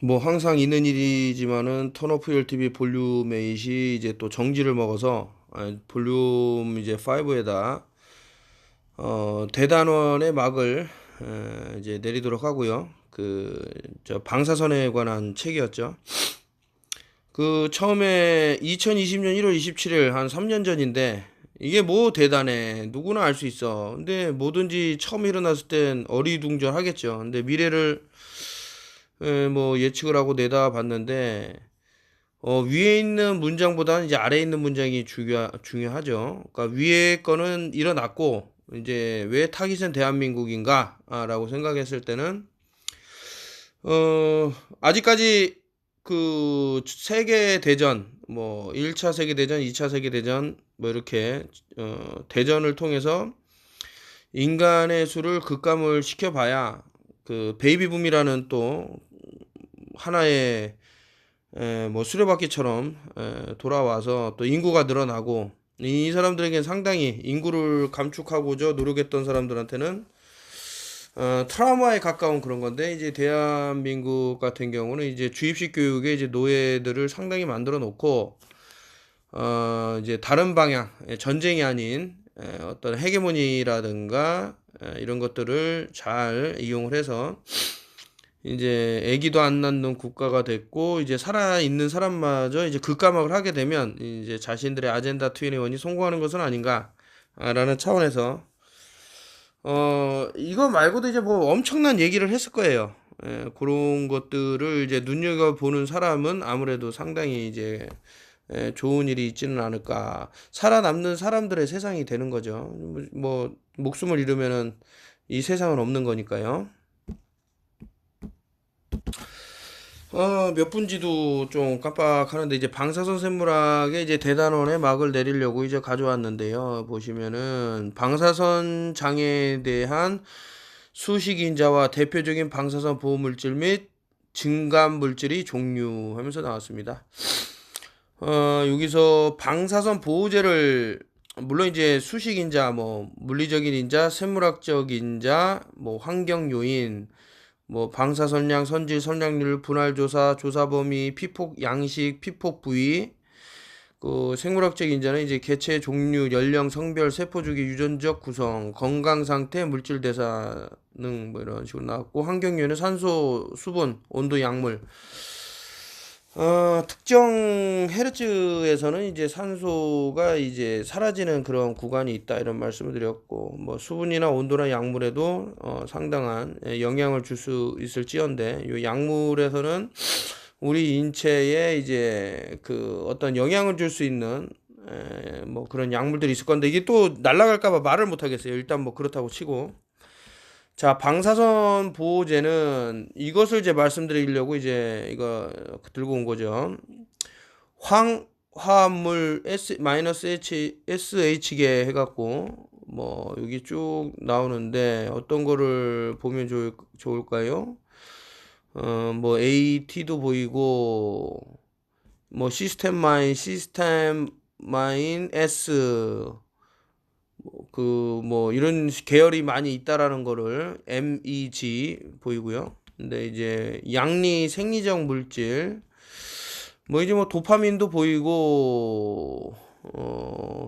뭐 항상 있는 일이지만은 턴오프 TV 볼륨 8이 이제 또 정지를 먹어서 볼륨 이제 5에다 대단원의 막을 이제 내리도록 하고요. 그 저 방사선에 관한 책이었죠. 그 처음에 2020년 1월 27일 한 3년 전인데 이게 뭐 대단해. 누구나 알 수 있어. 근데 뭐든지 처음 일어났을 땐 어리둥절하겠죠. 근데 미래를 뭐 예측을 하고 내다봤는데 위에 있는 문장보다는 이제 아래에 있는 문장이 중요하죠. 그러니까 위에 거는 일어났고, 이제 왜 타깃은 대한민국인가? 라고 생각했을 때는, 아직까지 그 세계대전, 뭐 1차 세계대전, 2차 세계대전, 뭐 이렇게, 대전을 통해서 인간의 수를 급감을 시켜봐야 그 베이비붐이라는 또 하나의 뭐 수레바퀴처럼 돌아와서 또 인구가 늘어나고 이 사람들에게 상당히 인구를 감축하고자 노력했던 사람들한테는 트라우마에 가까운 그런 건데 이제 대한민국 같은 경우는 이제 주입식 교육에 이제 노예들을 상당히 만들어 놓고 이제 다른 방향 전쟁이 아닌 어떤 헤게모니라든가 이런 것들을 잘 이용을 해서 이제 애기도 안 낳는 국가가 됐고 이제 살아 있는 사람마저 이제 급감학을 하게 되면 이제 자신들의 아젠다 21이 성공하는 것은 아닌가라는 차원에서 이거 말고도 이제 뭐 엄청난 얘기를 했을 거예요. 그런 것들을 이제 눈여겨 보는 사람은 아무래도 상당히 이제 좋은 일이 있지는 않을까. 살아남는 사람들의 세상이 되는 거죠. 뭐 목숨을 잃으면은 이 세상은 없는 거니까요. 몇 분지도 좀 깜빡하는데 이제 방사선 생물학에 이제 대단원의 막을 내리려고 이제 가져왔는데요. 보시면은 방사선 장애에 대한 수식 인자와 대표적인 방사선 보호 물질 및 증감 물질이 종류하면서 나왔습니다. 여기서 방사선 보호제를 물론 이제 수식 인자, 뭐 물리적인 인자, 생물학적 인자, 뭐 환경 요인, 뭐 방사선량, 선질, 선량률, 분할 조사, 조사 범위, 피폭 양식, 피폭 부위, 그 생물학적 인자는 이제 개체 종류, 연령, 성별, 세포 주기, 유전적 구성, 건강 상태, 물질 대사능 뭐 이런 식으로 나왔고 환경요인은 산소, 수분, 온도, 약물. 특정 헤르츠에서는 이제 산소가 이제 사라지는 그런 구간이 있다 이런 말씀을 드렸고 뭐 수분이나 온도나 약물에도 상당한 영향을 줄 수 있을지언데 이 약물에서는 우리 인체에 이제 그 어떤 영향을 줄 수 있는 뭐 그런 약물들이 있을 건데 이게 또 날아갈까 봐 말을 못 하겠어요. 일단 뭐 그렇다고 치고 자, 방사선 보호제는 이것을 이제 말씀드리려고 이제 이거 들고 온 거죠. 황화합물 SH계 해갖고 뭐 여기 쭉 나오는데 어떤 거를 보면 좋을까요? 뭐 AT도 보이고 뭐 시스템 마인 S 그 뭐 이런 계열이 많이 있다라는 거를 MEG 보이고요. 근데 이제 양리 생리적 물질 뭐 이제 뭐 도파민도 보이고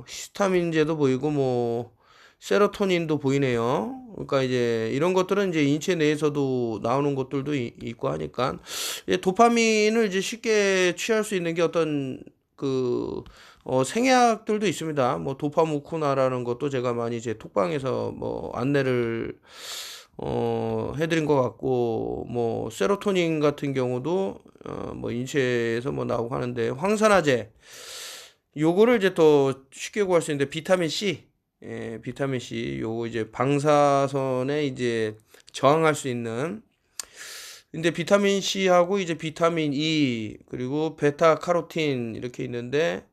히스타민제도 보이고 뭐 세로토닌도 보이네요. 그러니까 이제 이런 것들은 이제 인체 내에서도 나오는 것들도 있고 하니까 이제 도파민을 이제 쉽게 취할 수 있는 게 어떤 그 생약들도 있습니다. 뭐 도파무쿠나라는 것도 제가 많이 제 톡방에서 뭐 안내를 해드린 것 같고 뭐 세로토닌 같은 경우도 뭐 인체에서 뭐 나오고 하는데 황산화제 요거를 이제 또 쉽게 구할 수 있는데 비타민 C 비타민 C 요거 이제 방사선에 이제 저항할 수 있는 근데 비타민 C하고 이제 비타민 E 그리고 베타 카로틴 이렇게 있는데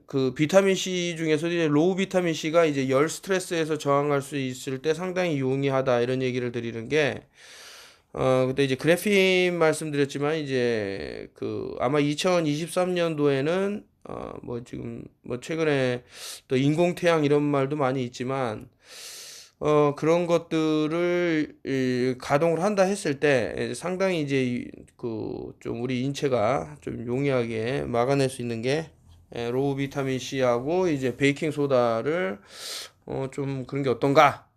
그 비타민 C 중에서도 이제 로우 비타민 C가 이제 열 스트레스에서 저항할 수 있을 때 상당히 용이하다 이런 얘기를 드리는 게 그때 이제 그래핀 말씀드렸지만 이제 그 아마 2023년도에는 뭐 지금 뭐 최근에 또 인공태양 이런 말도 많이 있지만 그런 것들을 가동을 한다 했을 때 상당히 이제 그 좀 우리 인체가 좀 용이하게 막아낼 수 있는 게 로우 비타민 C하고 이제 베이킹 소다를 좀 그런 게 어떤가?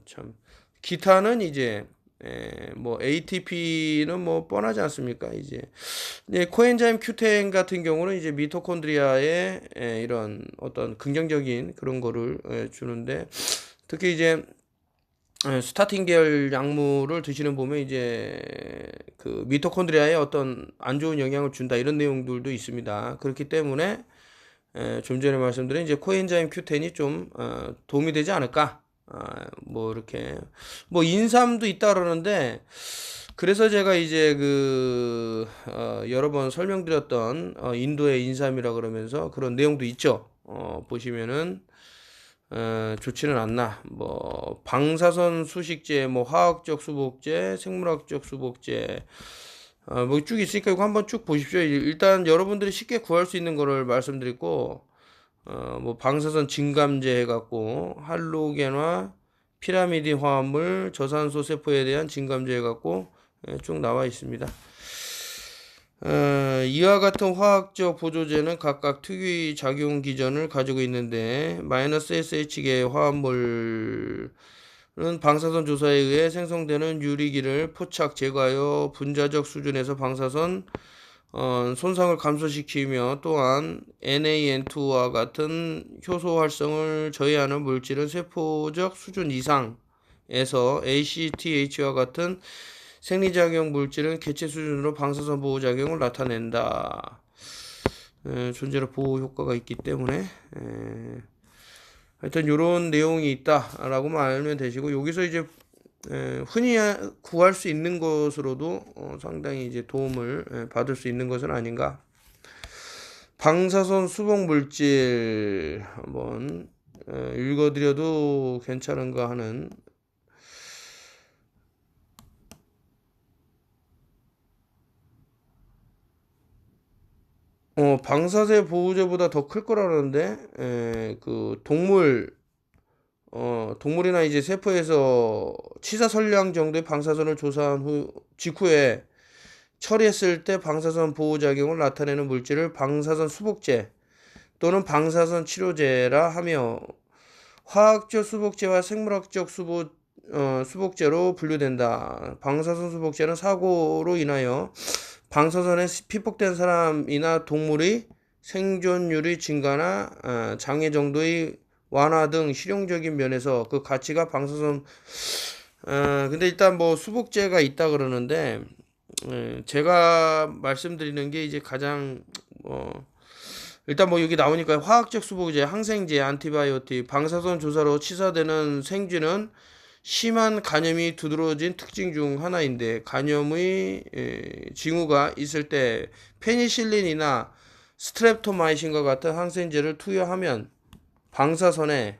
참 기타는 이제 뭐 ATP는 뭐 뻔하지 않습니까? 이제 코엔자임 Q10 같은 경우는 이제 미토콘드리아에 이런 어떤 긍정적인 그런 거를 주는데 특히 이제 스타틴 계열 약물을 드시는 보면 이제 그 미토콘드리아에 어떤 안 좋은 영향을 준다 이런 내용들도 있습니다. 그렇기 때문에 좀 전에 말씀드린 이제 코엔자임 Q10이 좀 도움이 되지 않을까? 뭐 이렇게 뭐 인삼도 있다 그러는데 그래서 제가 이제 그 여러 번 설명드렸던 인도의 인삼이라 그러면서 그런 내용도 있죠. 보시면은 좋지는 않나. 뭐 방사선 수식제, 뭐 화학적 수복제, 생물학적 수복제, 뭐 쭉 있으니까 이거 한번 쭉 보십시오. 일단 여러분들이 쉽게 구할 수 있는 거를 말씀드리고, 뭐 방사선 진감제 해갖고 할로겐화, 피라미드 화합물, 저산소 세포에 대한 진감제 해갖고 쭉 나와 있습니다. 이와 같은 화학적 보조제는 각각 특유의 작용 기전을 가지고 있는데 마이너스 SH계 화합물은 방사선 조사에 의해 생성되는 유리기를 포착 제거하여 분자적 수준에서 방사선 손상을 감소시키며 또한 NaN2와 같은 효소 활성을 저해하는 물질은 세포적 수준 이상에서 ACTH와 같은 생리작용 물질은 개체 수준으로 방사선 보호작용을 나타낸다. 존재로 보호 효과가 있기 때문에 하여튼 이런 내용이 있다라고만 알면 되시고 여기서 이제 흔히 구할 수 있는 것으로도 상당히 이제 도움을 받을 수 있는 것은 아닌가. 방사선 수복 물질 한번 읽어드려도 괜찮은가 하는 방사제 보호제보다 더 클 거라는데, 그 동물이나 이제 세포에서 치사 선량 정도의 방사선을 조사한 직후에 처리했을 때 방사선 보호작용을 나타내는 물질을 방사선 수복제 또는 방사선 치료제라 하며 화학적 수복제와 생물학적 수복제로 분류된다. 방사선 수복제는 사고로 인하여 방사선에 피폭된 사람이나 동물의 생존율의 증가나 장애 정도의 완화 등 실용적인 면에서 그 가치가 방사선 근데 일단 뭐 수복제가 있다 그러는데 제가 말씀드리는 게 이제 가장 일단 뭐 여기 나오니까 화학적 수복제, 항생제, 안티바이오틱, 방사선 조사로 치사되는 생쥐는 심한 간염이 두드러진 특징 중 하나인데 간염의 징후가 있을 때 페니실린이나 스트랩토마이신과 같은 항생제를 투여하면 방사선에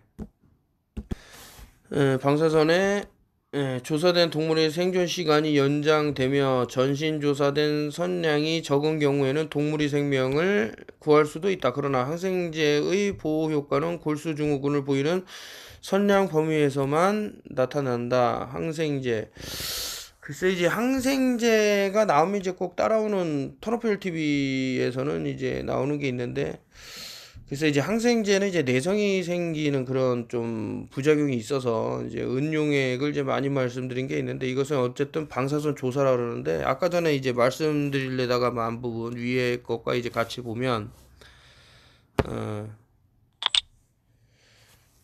조사된 동물의 생존 시간이 연장되며 전신 조사된 선량이 적은 경우에는 동물의 생명을 구할 수도 있다. 그러나 항생제의 보호 효과는 골수 증후군을 보이는 선량 범위에서만 나타난다. 항생제. 글쎄 이제 항생제가 나오면 이제 꼭 따라오는 터너필 TV에서는 이제 나오는 게 있는데 그래서 이제 항생제는 이제 내성이 생기는 그런 좀 부작용이 있어서 이제 은용액을 이제 많이 말씀드린 게 있는데 이것은 어쨌든 방사선 조사라 그러는데 아까 전에 이제 말씀드리려다가 만 부분 위에 것과 이제 같이 보면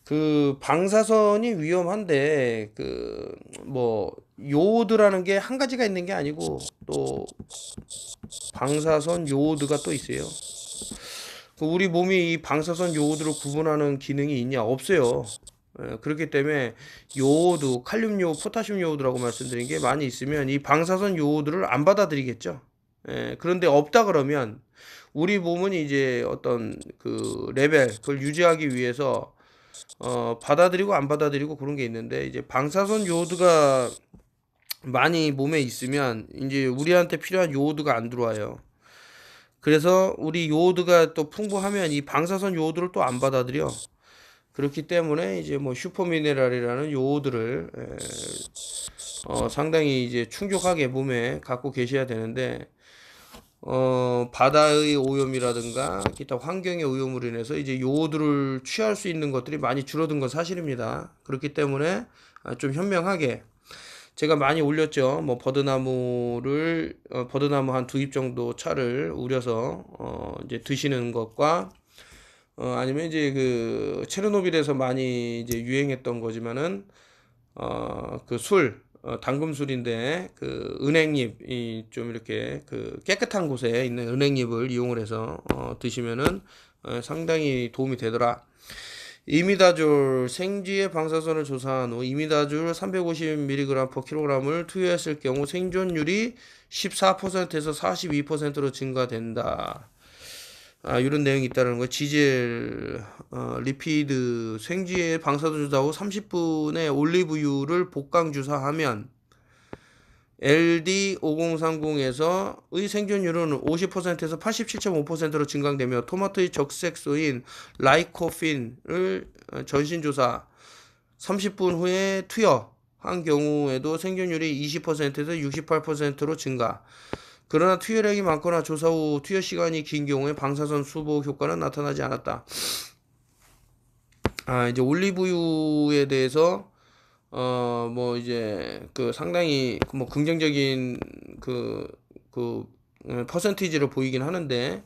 그 방사선이 위험한데 그 뭐 요오드라는 게 한 가지가 있는 게 아니고 또 방사선 요오드가 또 있어요. 우리 몸이 이 방사선 요오드를 구분하는 기능이 있냐? 없어요. 그렇기 때문에 요오드, 칼륨 요오드, 포타슘 요오드라고 말씀드린 게 많이 있으면 이 방사선 요오드를 안 받아들이겠죠. 그런데 없다 그러면 우리 몸은 이제 어떤 그 레벨 그걸 유지하기 위해서 받아들이고 안 받아들이고 그런 게 있는데 이제 방사선 요오드가 많이 몸에 있으면 이제 우리한테 필요한 요오드가 안 들어와요. 그래서 우리 요오드가 또 풍부하면 이 방사선 요오드를 또 안 받아들여. 그렇기 때문에 이제 뭐 슈퍼미네랄이라는 요오드를 상당히 이제 충족하게 몸에 갖고 계셔야 되는데 바다의 오염이라든가 기타 환경의 오염으로 인해서 이제 요오드를 취할 수 있는 것들이 많이 줄어든 건 사실입니다. 그렇기 때문에 좀 현명하게 제가 많이 올렸죠. 뭐 버드나무 한 두 잎 정도 차를 우려서 이제 드시는 것과 아니면 이제 그 체르노빌에서 많이 이제 유행했던 거지만은 그 당금술인데 그 은행잎이 좀 이렇게 그 깨끗한 곳에 있는 은행잎을 이용을 해서 드시면은 상당히 도움이 되더라. 이미다졸 생쥐의 방사선을 조사한 후 이미다졸 350mg/kg을 투여했을 경우 생존율이 14%에서 42%로 증가된다. 이런 내용이 있다는 거예요. 지젤, 리피드, 생쥐의 방사선 주사 후 30분의 올리브유를 복강 주사하면 LD5030에서의 생존율은 50%에서 87.5%로 증강되며 토마토의 적색소인 라이코핀을 전신조사 30분 후에 투여한 경우에도 생존율이 20%에서 68%로 증가. 그러나 투여량이 많거나 조사 후 투여 시간이 긴 경우에 방사선 수복 효과는 나타나지 않았다. 이제 올리브유에 대해서 뭐 이제 그 상당히 뭐 긍정적인 퍼센티지를 보이긴 하는데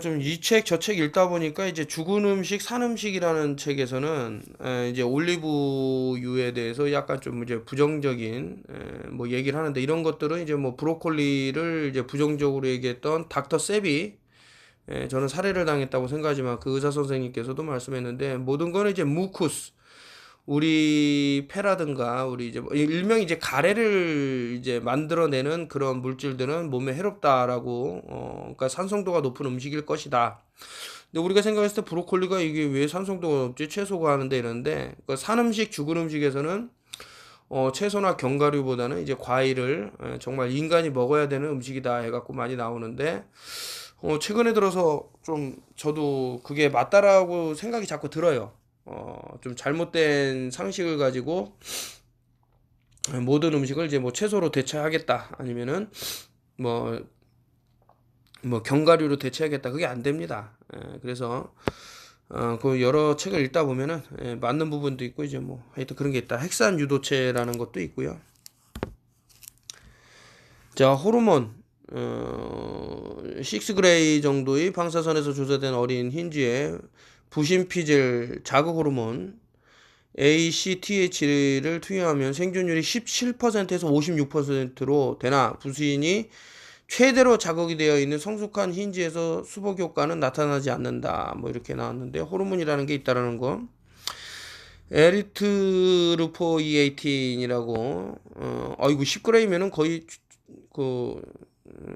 좀 이 책 저 책 읽다 보니까 이제 죽은 음식 산 음식이라는 책에서는 이제 올리브유에 대해서 약간 좀 이제 부정적인 뭐 얘기를 하는데 이런 것들은 이제 뭐 브로콜리를 이제 부정적으로 얘기했던 닥터 세비 저는 살해를 당했다고 생각하지만 그 의사 선생님께서도 말씀했는데 모든 거는 이제 무쿠스 우리 폐라든가 우리 이제 일명 이제 가래를 이제 만들어내는 그런 물질들은 몸에 해롭다라고 그러니까 산성도가 높은 음식일 것이다. 근데 우리가 생각했을 때 브로콜리가 이게 왜 산성도가 높지 채소가 하는데 이러는데 그러니까 산 음식 죽은 음식에서는 채소나 견과류보다는 이제 과일을 정말 인간이 먹어야 되는 음식이다 해갖고 많이 나오는데 최근에 들어서 좀 저도 그게 맞다라고 생각이 자꾸 들어요. 좀 잘못된 상식을 가지고 모든 음식을 이제 뭐 채소로 대체하겠다 아니면은 뭐 견과류로 대체하겠다 그게 안 됩니다. 그래서 그 여러 책을 읽다 보면은 맞는 부분도 있고 이제 뭐 하여튼 그런 게 있다. 핵산 유도체라는 것도 있고요. 자, 호르몬 6그레이 정도의 방사선에서 조사된 어린 흰쥐의 부신피질 자극 호르몬 ACTH를 투여하면 생존율이 17%에서 56%로 되나 부신이 최대로 자극이 되어 있는 성숙한 흰쥐에서 수복 효과는 나타나지 않는다. 뭐 이렇게 나왔는데 호르몬이라는 게 있다라는 거. 에리트루포이에이틴이라고 이거 10g이면은 거의 그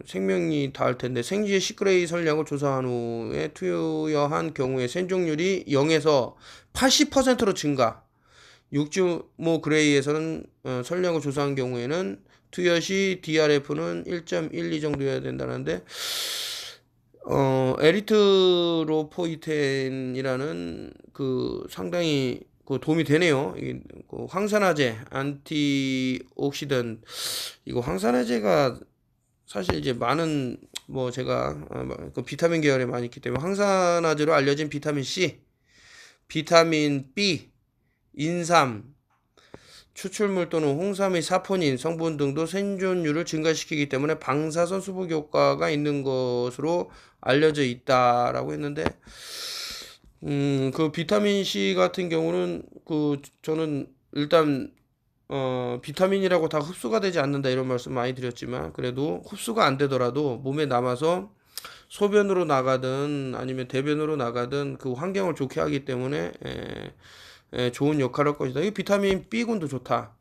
생명이 닿을 텐데 생쥐의 10g 설량을 조사한 후에 투여한 경우에 생존율이 0에서 80%로 증가. 육주모 그레이에서는 설량을 조사한 경우에는 투여 시 DRF는 1.12 정도여야 된다는데 에리트로포이텐이라는 그 상당히 그 도움이 되네요. 그 황산화제, 안티옥시던 이거 황산화제가 사실 이제 많은 뭐 제가 그 비타민 계열에 많이 있기 때문에 황산화제로 알려진 비타민 C, 비타민 B, 인삼, 추출물 또는 홍삼의 사포닌 성분 등도 생존율을 증가시키기 때문에 방사선 수복 효과가 있는 것으로 알려져 있다라고 했는데 그 비타민 C 같은 경우는 저는 일단 비타민이라고 다 흡수가 되지 않는다 이런 말씀 많이 드렸지만 그래도 흡수가 안 되더라도 몸에 남아서 소변으로 나가든 아니면 대변으로 나가든 그 환경을 좋게 하기 때문에 좋은 역할을 할 것이다. 이 비타민 B군도 좋다.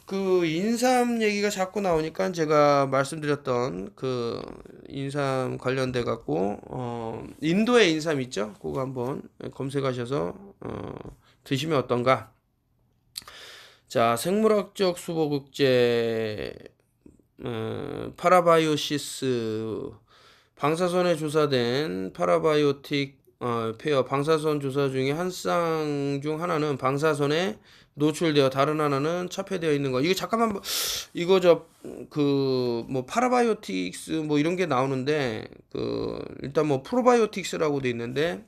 그 인삼 얘기가 자꾸 나오니까 제가 말씀드렸던 그 인삼 관련돼 갖고 인도의 인삼 있죠? 그거 한번 검색하셔서 드시면 어떤가? 자, 생물학적 수복극제 파라바이오시스 방사선에 조사된 파라바이오틱 폐허 방사선 조사 중에 한 쌍 중 하나는 방사선에 노출되어 다른 하나는 차폐되어 있는 거. 이거 잠깐만 이거 저 그 뭐 파라바이오틱스 뭐 이런 게 나오는데 그 일단 뭐 프로바이오틱스라고 돼 있는데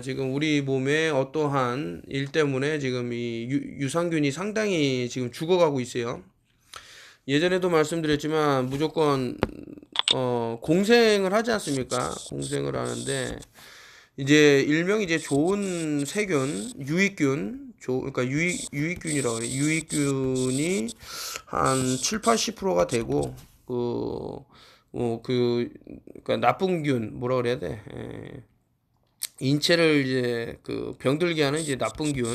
지금 우리 몸에 어떠한 일 때문에 지금 이 유산균이 상당히 지금 죽어가고 있어요. 예전에도 말씀드렸지만 무조건 공생을 하지 않습니까? 공생을 하는데 이제 일명 이제 좋은 세균, 유익균, 그러니까 유익균이라고 그래. 유익균이 한 7, 80%가 되고 그러니까 나쁜 균 뭐라 그래야 돼? 인체를 이제 그 병들게 하는 이제 나쁜 균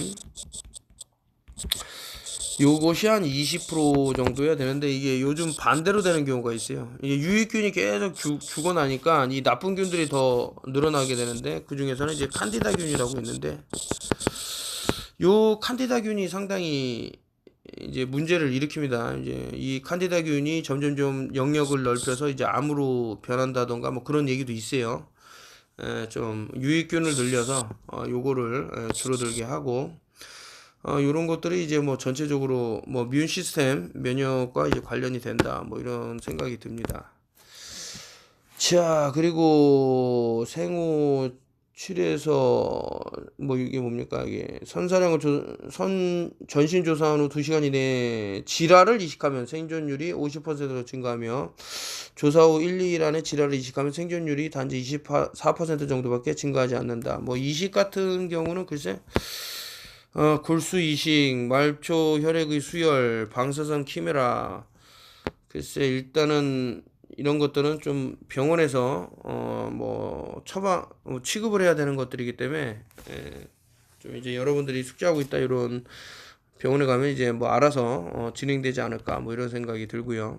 요것이 한 20% 정도야 되는데 이게 요즘 반대로 되는 경우가 있어요. 이게 유익균이 계속 죽어 나니까 이 나쁜 균들이 더 늘어나게 되는데 그 중에서는 이제 칸디다균이라고 있는데 요 칸디다균이 상당히 이제 문제를 일으킵니다. 이제 이 칸디다균이 점점점 영역을 넓혀서 이제 암으로 변한다던가 뭐 그런 얘기도 있어요. 좀 유익균을 늘려서 요거를 줄어들게 하고 요런 것들이 이제 뭐 전체적으로 뭐 뮨 시스템 면역과 이제 관련이 된다 뭐 이런 생각이 듭니다. 자, 그리고 생후 7에서 뭐 이게 뭡니까 이게 선사량을 전신 조사한 후 2시간 이내에 질환을 이식하면 생존율이 50%로 증가하며 조사 후 1, 2일 안에 질환을 이식하면 생존율이 단지 24% 정도밖에 증가하지 않는다. 뭐 이식 같은 경우는 글쎄 골수 이식, 말초 혈액의 수혈, 방사선 키메라. 글쎄 일단은 이런 것들은 좀 병원에서 뭐 취급을 해야 되는 것들이기 때문에 좀 이제 여러분들이 숙지하고 있다 이런 병원에 가면 이제 뭐 알아서 진행되지 않을까 뭐 이런 생각이 들고요.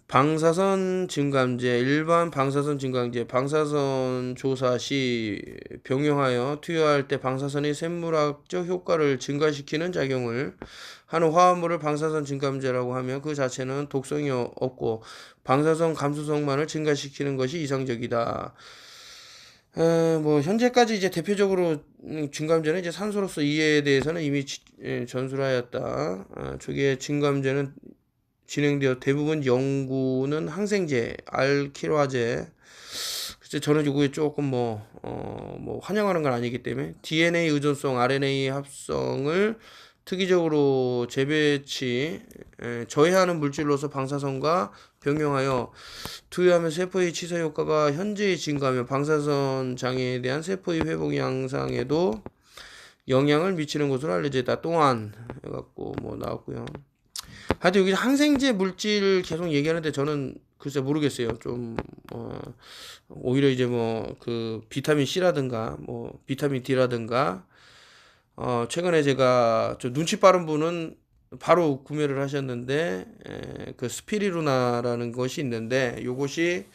방사선 증감제, 일반 방사선 증감제, 방사선 조사 시 병용하여 투여할 때 방사선의 생물학적 효과를 증가시키는 작용을 하는 화합물을 방사선 증감제라고 하며 그 자체는 독성이 없고 방사선 감수성만을 증가시키는 것이 이상적이다. 뭐 현재까지 이제 대표적으로 증감제는 이제 산소로서 이해에 대해서는 이미 전술하였다. 초기에 증감제는 진행되어 대부분 연구는 항생제, 알키로아제. 글쎄 저는 이거에 조금 뭐 환영하는 건 아니기 때문에 DNA 의존성, RNA 합성을 특이적으로 재배치, 저해하는 물질로서 방사선과 병용하여 투여하면 세포의 치사 효과가 현재의 증가하며 방사선 장애에 대한 세포의 회복 양상에도 영향을 미치는 것으로 알려져 있다. 또한 해갖고 뭐 나왔고요. 하여튼 여기 항생제 물질 계속 얘기하는데 저는 글쎄 모르겠어요. 좀 오히려 이제 뭐 그 비타민 C라든가 뭐 비타민 D라든가 최근에 제가 좀 눈치 빠른 분은 바로 구매를 하셨는데 그 스피리루나라는 것이 있는데 요것이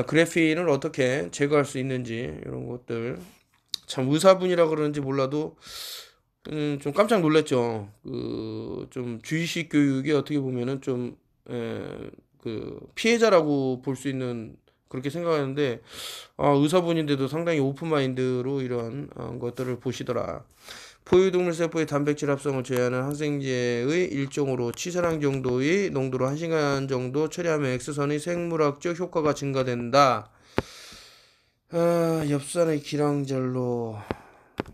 그래핀을 어떻게 제거할 수 있는지 이런 것들 참 의사분이라 그러는지 몰라도 좀 깜짝 놀랐죠. 좀 주의식 교육이 어떻게 보면은 그 피해자라고 볼 수 있는 그렇게 생각하는데 의사분인데도 상당히 오픈 마인드로 이런 것들을 보시더라. 포유동물 세포의 단백질 합성을 제한하는 항생제의 일종으로 치사량 정도의 농도로 1시간 정도 처리하면 X선의 생물학적 효과가 증가된다. 엽산의 기량젤로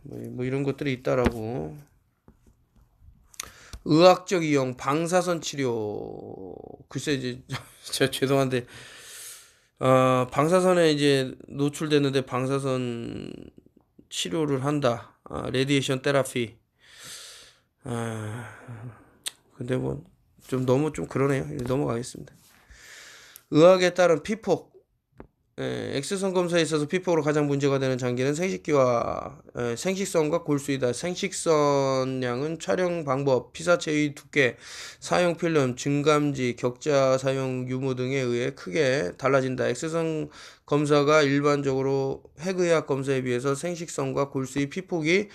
뭐 이런 것들이 있다라고. 의학적 이용 방사선 치료 글쎄 이제 제가 죄송한데 방사선에 이제 노출됐는데 방사선 치료를 한다. 레디에이션 테라피. 근데 뭐 좀 너무 좀 그러네요. 넘어가겠습니다. 의학에 따른 피폭. X선 검사에 있어서 피폭으로 가장 문제가 되는 장기는 생식선과 골수이다. 생식선량은 촬영 방법, 피사체의 두께, 사용 필름, 증감지, 격자 사용 유무 등에 의해 크게 달라진다. X선 검사가 일반적으로 핵의학 검사에 비해서 생식선과 골수의 피폭이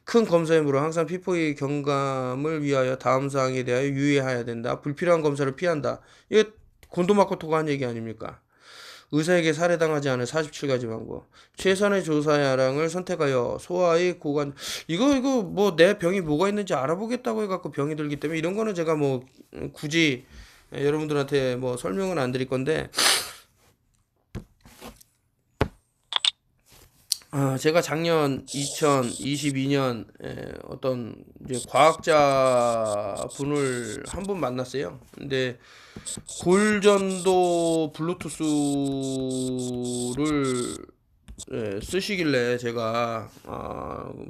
큰 검사이므로 항상 피폭의 경감을 위하여 다음 사항에 대하여 유의해야 된다. 불필요한 검사를 피한다. 이게 곤도마코토가 한 얘기 아닙니까? 의사에게 살해당하지 않을 47가지 방법. 최선의 조사 야랑을 선택하여 소아의 고관, 이거 뭐 내 병이 뭐가 있는지 알아보겠다고 해갖고 병이 들기 때문에 이런 거는 제가 뭐 굳이 여러분들한테 뭐 설명은 안 드릴 건데, 제가 작년 2022년 어떤 이제 과학자 분을 한 분 만났어요. 근데 골전도 블루투스를 쓰시길래 제가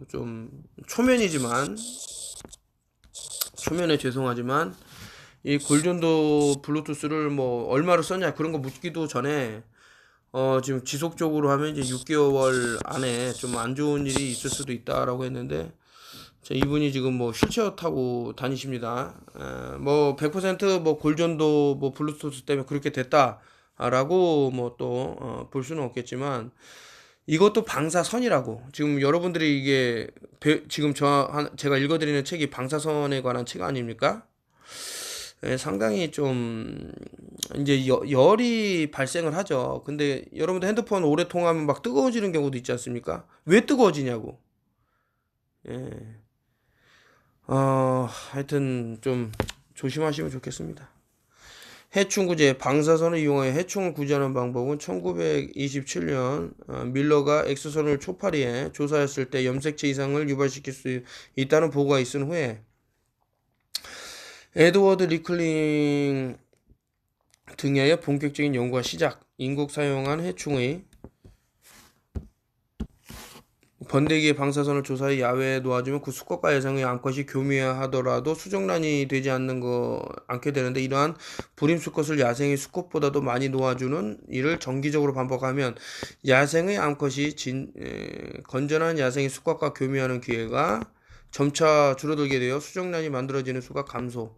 좀 초면에 죄송하지만 이 골전도 블루투스를 뭐 얼마로 썼냐 그런 거 묻기도 전에 지금 지속적으로 하면 이제 6개월 안에 좀 안 좋은 일이 있을 수도 있다라고 했는데, 이분이 지금 뭐 휠체어 타고 다니십니다. 뭐 100% 골전도 뭐 블루투스 때문에 그렇게 됐다라고 뭐 또 볼 수는 없겠지만, 이것도 방사선이라고. 지금 여러분들이 이게 지금 제가 읽어드리는 책이 방사선에 관한 책 아닙니까? 상당히 좀 이제 열이 발생을 하죠. 근데 여러분들 핸드폰 오래 통화하면 막 뜨거워지는 경우도 있지 않습니까? 왜 뜨거워지냐고. 예. 하여튼 좀 조심하시면 좋겠습니다. 해충구제, 방사선을 이용하여 해충을 구제하는 방법은 1927년 밀러가 엑소선을 초파리에 조사했을 때 염색체 이상을 유발시킬 수 있다는 보고가 있은 후에 에드워드 리클링 등에 의해 본격적인 연구가 시작. 인국 사용한 해충의 번데기의 방사선을 조사해 야외에 놓아주면 그 수컷과 여성의 암컷이 교미하더라도 수정란이 되지 않게 되는데, 이러한 불임 수컷을 야생의 수컷보다도 많이 놓아주는 일을 정기적으로 반복하면 야생의 암컷이 건전한 야생의 수컷과 교미하는 기회가 점차 줄어들게 되어 수정란이 만들어지는 수가 감소.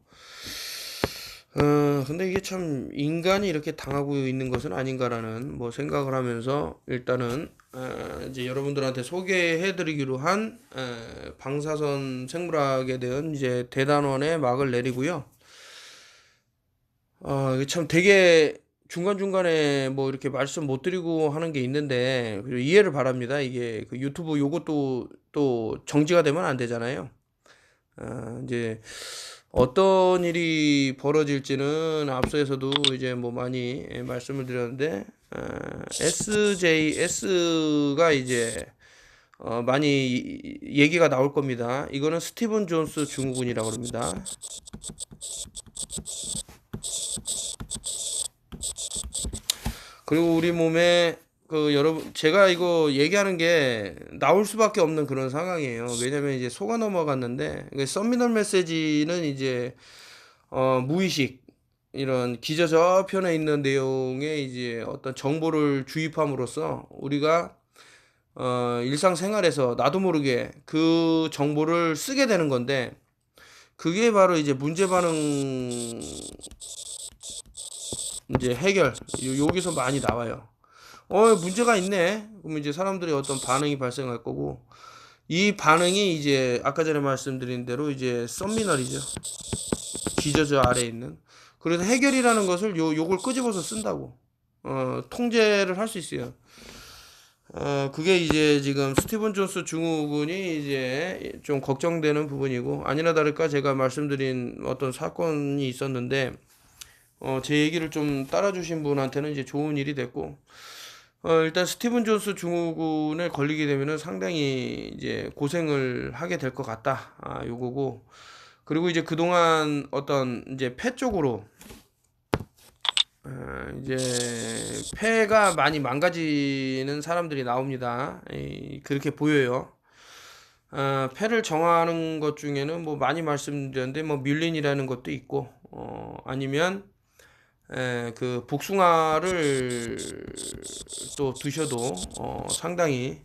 근데 이게 참 인간이 이렇게 당하고 있는 것은 아닌가라는 뭐 생각을 하면서, 일단은 이제 여러분들한테 소개해드리기로 한 방사선 생물학에 대한 이제 대단원의 막을 내리고요. 이게 참 되게 중간중간에 뭐 이렇게 말씀 못 드리고 하는 게 있는데 이해를 바랍니다. 이게 그 유튜브 요것도 또 정지가 되면 안 되잖아요. 이제 어떤 일이 벌어질지는 앞서에서도 이제 뭐 많이 말씀을 드렸는데, SJS가 이제 많이 얘기가 나올 겁니다. 이거는 스티븐 존스 증후군이라고 합니다. 그리고 우리 몸에 여러분, 제가 이거 얘기하는 게 나올 수밖에 없는 그런 상황이에요. 왜냐면 이제 속아 넘어갔는데, 서미널 메시지는 이제 무의식, 이런 기저 저편에 있는 내용의 이제 어떤 정보를 주입함으로써 우리가 일상생활에서 나도 모르게 그 정보를 쓰게 되는 건데, 그게 바로 이제 문제 반응 이제 해결, 여기서 많이 나와요. 문제가 있네. 그러면 이제 사람들이 어떤 반응이 발생할 거고, 이 반응이 이제 아까 전에 말씀드린 대로 이제 썸미널이죠. 기저저 아래에 있는. 그래서 해결이라는 것을 요걸 끄집어서 쓴다고. 통제를 할 수 있어요. 그게 이제 지금 스티븐 존스 증후군이 이제 좀 걱정되는 부분이고, 아니나 다를까 제가 말씀드린 어떤 사건이 있었는데, 제 얘기를 좀 따라주신 분한테는 이제 좋은 일이 됐고, 일단 스티븐 존스 증후군에 걸리게 되면은 상당히 이제 고생을 하게 될 것 같다. 요거고. 그리고 이제 그동안 어떤 이제 폐 쪽으로 이제 폐가 많이 망가지는 사람들이 나옵니다. 그렇게 보여요. 폐를 정하는 것 중에는 뭐 많이 말씀드렸는데 뭐 뮬린이라는 것도 있고, 아니면 그 복숭아를 또 드셔도 상당히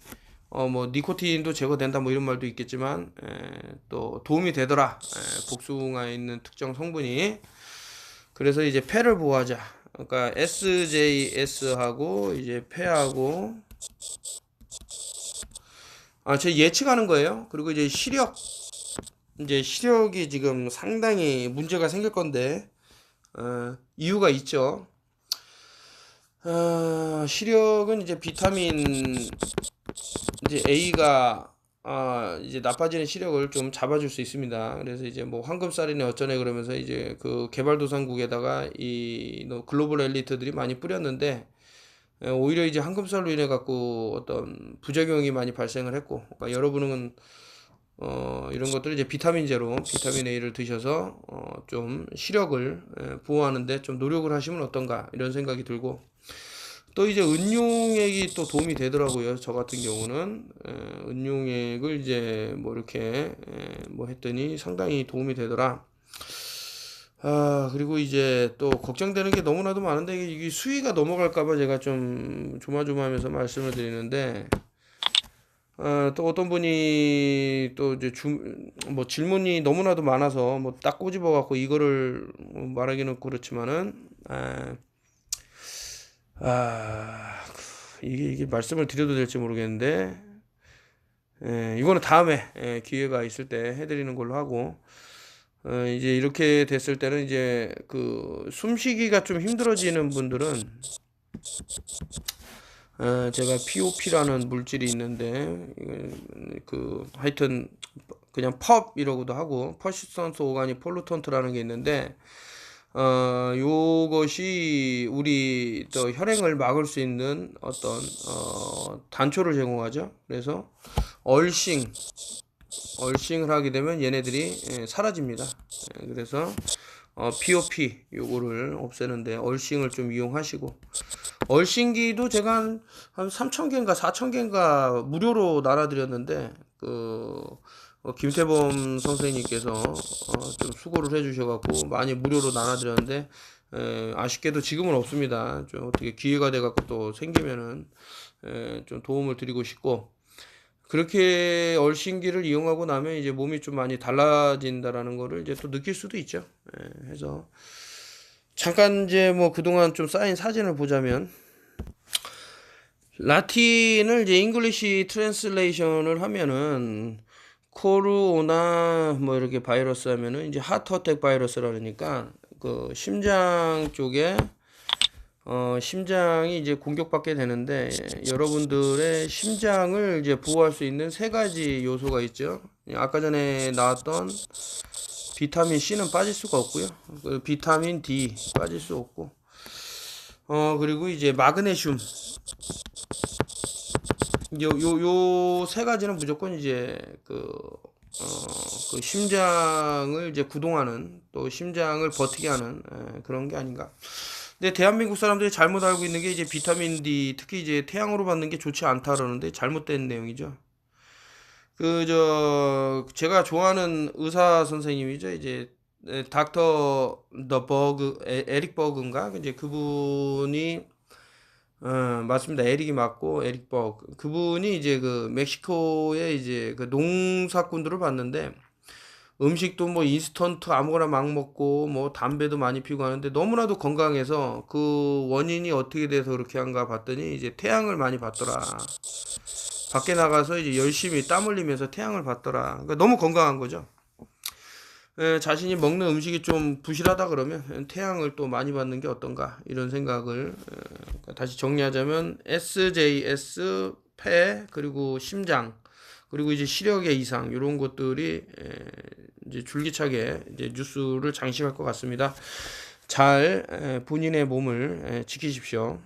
뭐 니코틴도 제거된다 뭐 이런 말도 있겠지만 또 도움이 되더라. 복숭아에 있는 특정 성분이. 그래서 이제 폐를 보호하자. 그러니까 SJS하고 이제 폐하고 제 예측하는 거예요. 그리고 이제 시력이 지금 상당히 문제가 생길 건데 이유가 있죠. 시력은 이제 비타민 이제 A가 이제 나빠지는 시력을 좀 잡아줄 수 있습니다. 그래서 이제 뭐 황금살이네 어쩌네 그러면서 이제 그 개발도상국에다가 이 글로벌 엘리트들이 많이 뿌렸는데 오히려 이제 황금살로 인해 갖고 어떤 부작용이 많이 발생을 했고, 그러니까 여러분은 이런 것들을 이제 비타민제로 비타민 A를 드셔서 좀 시력을 보호하는데 좀 노력을 하시면 어떤가 이런 생각이 들고, 또 이제 은용액이 또 도움이 되더라고요. 저 같은 경우는 은용액을 이제 뭐 이렇게 뭐 했더니 상당히 도움이 되더라. 그리고 이제 또 걱정되는 게 너무나도 많은데 이게 수위가 넘어갈까봐 제가 좀 조마조마하면서 말씀을 드리는데, 또 어떤 분이 또 이제 뭐 질문이 너무나도 많아서 뭐 딱 꼬집어 갖고 이거를 뭐 말하기는 그렇지만은, 이게 말씀을 드려도 될지 모르겠는데, 이거는 다음에 기회가 있을 때 해드리는 걸로 하고, 이제 이렇게 됐을 때는 이제 그 숨쉬기가 좀 힘들어지는 분들은 제가 POP라는 물질이 있는데, 그 하여튼 그냥 펍이라고도 하고 퍼시스턴트 오가닉 폴루턴트라는 게 있는데, 요것이 우리 또 혈행을 막을 수 있는 어떤 단초를 제공하죠. 그래서 얼싱 얼싱을 하게 되면 얘네들이 사라집니다. 그래서 POP 요거를 없애는데 얼싱을 좀 이용하시고, 얼싱기도 제가 한 3,000개인가 4,000개인가 무료로 나눠드렸는데, 김태범 선생님께서 좀 수고를 해주셔갖고 많이 무료로 나눠드렸는데, 아쉽게도 지금은 없습니다. 좀 어떻게 기회가 돼갖고 또 생기면은 좀 도움을 드리고 싶고, 그렇게 얼신기를 이용하고 나면 이제 몸이 좀 많이 달라진다라는 거를 이제 또 느낄 수도 있죠. 해서 잠깐 이제 뭐 그동안 좀 쌓인 사진을 보자면, 라틴을 이제 잉글리시 트랜슬레이션을 하면은 코로나 뭐 이렇게 바이러스 하면은 이제 하트어택 바이러스라니까 그 심장 쪽에 심장이 이제 공격받게 되는데, 여러분들의 심장을 이제 보호할 수 있는 세 가지 요소가 있죠. 아까 전에 나왔던 비타민 C는 빠질 수가 없고요. 비타민 D 빠질 수 없고, 그리고 이제 마그네슘, 요 세 가지는 무조건 이제 그 심장을 이제 구동하는, 또 심장을 버티게 하는 그런 게 아닌가. 근데 대한민국 사람들이 잘못 알고 있는 게 이제 비타민 D, 특히 이제 태양으로 받는 게 좋지 않다 그러는데 잘못된 내용이죠. 제가 좋아하는 의사 선생님이죠. 이제 닥터 더 버그, 에릭 버그인가? 이제 그분이 맞습니다. 에릭이 맞고 에릭 버그. 그분이 이제 그 멕시코에 이제 그 농사꾼들을 봤는데, 음식도 뭐 인스턴트 아무거나 막 먹고 뭐 담배도 많이 피우고 하는데 너무나도 건강해서 그 원인이 어떻게 돼서 그렇게 한가 봤더니 이제 태양을 많이 받더라. 밖에 나가서 이제 열심히 땀 흘리면서 태양을 받더라. 그러니까 너무 건강한 거죠. 자신이 먹는 음식이 좀 부실하다 그러면 태양을 또 많이 받는 게 어떤가 이런 생각을, 다시 정리하자면 SJS, 폐, 그리고 심장, 그리고 이제 시력의 이상 이런 것들이 이제 줄기차게 이제 뉴스를 장식할 것 같습니다. 잘 본인의 몸을 지키십시오.